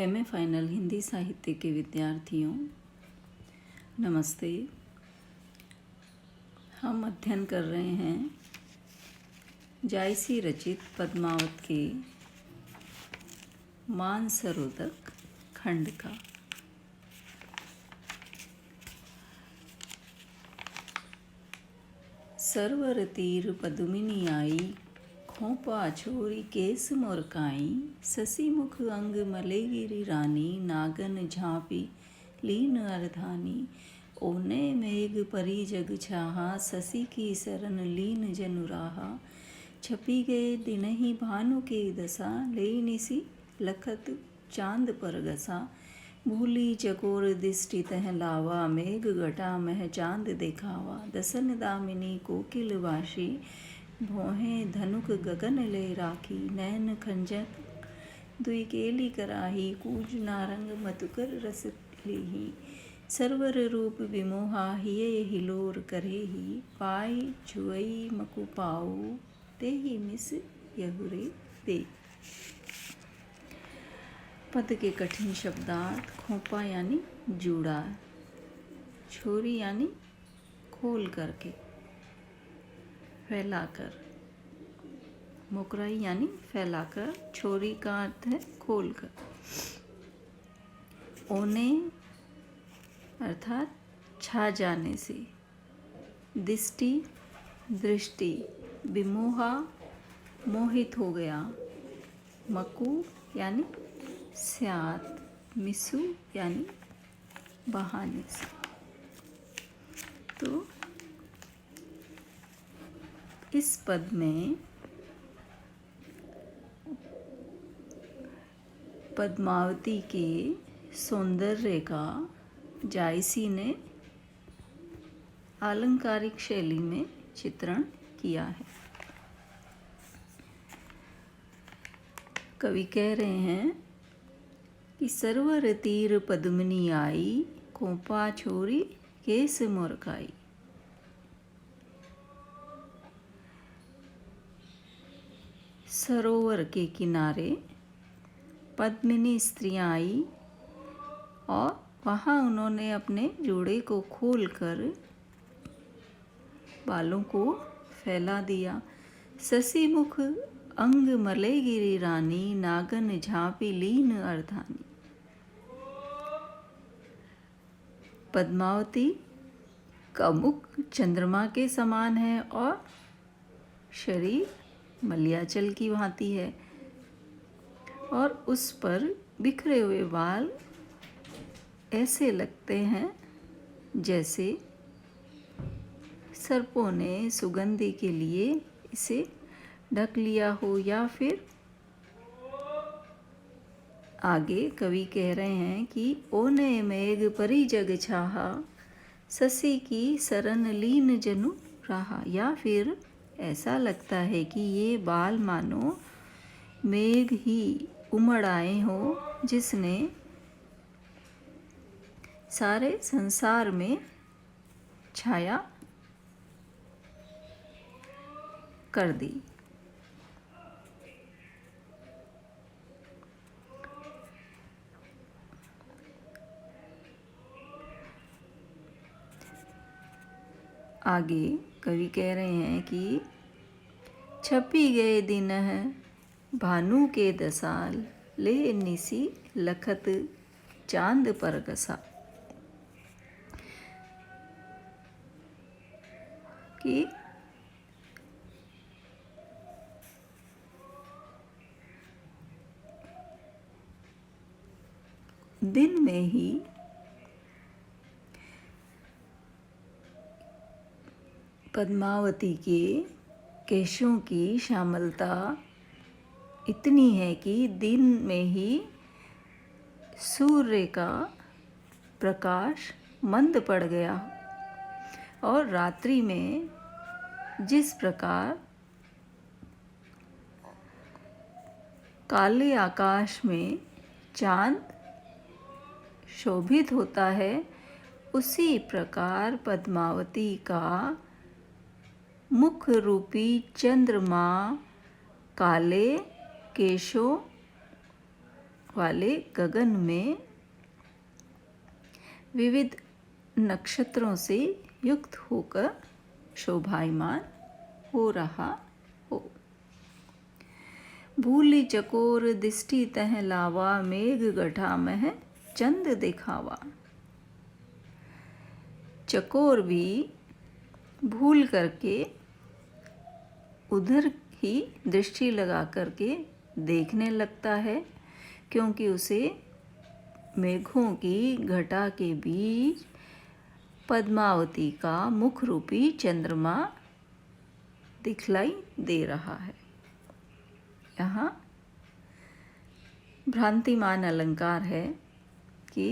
MA final Hindi साहित्य के विद्यार्थियों, नमस्ते। हम अध्ययन कर रहे हैं जायसी रचित पद्मावत के मानसरोदक खंड का। सरवर तीर पदुमिनी आई, खोपा छोरी केस मोरकाई, ससी मुख अंग मलेगिरी रानी, नागन झांपी लीन अर्धानी। ओने मेघ परी जग छाहा, ससी की शरण लीन जनुराहा। छपी गए दिनहि भानु के दशा, ले निसी लखत चांद पर गसा। भूली चकोर दृष्टि तह लावा, मेघ घटा मह चांद देखावा। दसन दामिनी कोकिल वाशी, भोहे धनुक गगन ले राखी। नैन खंजक दुई केली कराही, कूज नारंग मधुकर रस लीही। सरवर रूप विमोहा, हिये हिलोर करेही। पाई छुअई मकु पाऊ, तेहि मिस यहुरे दे। पद के कठिन शब्दार्थ। खोपा यानी जूड़ा, छोरी यानी खोल करके, फैलाकर। मोकराई यानी फैलाकर, छोरी का अर्थ है खोलकर। ओने अर्थात छा जाने से। दृष्टि दृष्टि, विमोहा मोहित हो गया। मकु यानी स्यात, मिसु यानी बहाने से। तो इस पद में पद्मावती के सौंदर्य का जायसी ने आलंकारिक शैली में चित्रण किया है। कवि कह रहे हैं कि सरवर तीर पद्मिनी आई, खोपा छोरी केस मोरकाई। सरोवर के किनारे पद्मिनी स्त्रियां आई और वहाँ उन्होंने अपने जोड़े को खोलकर बालों को फैला दिया। ससी मुख अंग मलेगिरी रानी, नागन झांपी लीन अर्धानी। पद्मावती का मुख चंद्रमा के समान है और शरीर मलयाचल की भांति है, और उस पर बिखरे हुए बाल ऐसे लगते हैं जैसे सर्पों ने सुगंधि के लिए इसे ढक लिया हो। या फिर आगे कवि कह रहे हैं कि ओने मेघ परी जग छाहा, ससी की शरण लीन जनु राहा। या फिर ऐसा लगता है कि ये बाल मानो मेघ ही उमड़ आए हो, जिसने सारे संसार में छाया कर दी। आगे कवि कह रहे हैं कि छपी गए दिन है भानु के दसाल, ले निसी लखत चांद पर गसा। कि दिन में ही पद्मावती के केशों की श्यामलता इतनी है कि दिन में ही सूर्य का प्रकाश मंद पड़ गया, और रात्रि में जिस प्रकार काले आकाश में चांद शोभित होता है, उसी प्रकार पद्मावती का मुख रूपी चंद्रमा काले केशों वाले गगन में विविध नक्षत्रों से युक्त होकर शोभायमान हो रहा हो। भूलि चकोर दृष्टि तह लावा, मेघ गठा मह चंद दिखावा। चकोर भी भूल करके उधर ही दृष्टि लगा करके देखने लगता है, क्योंकि उसे मेघों की घटा के बीच पद्मावती का मुख रूपी चंद्रमा दिखलाई दे रहा है। यहाँ भ्रांतिमान अलंकार है कि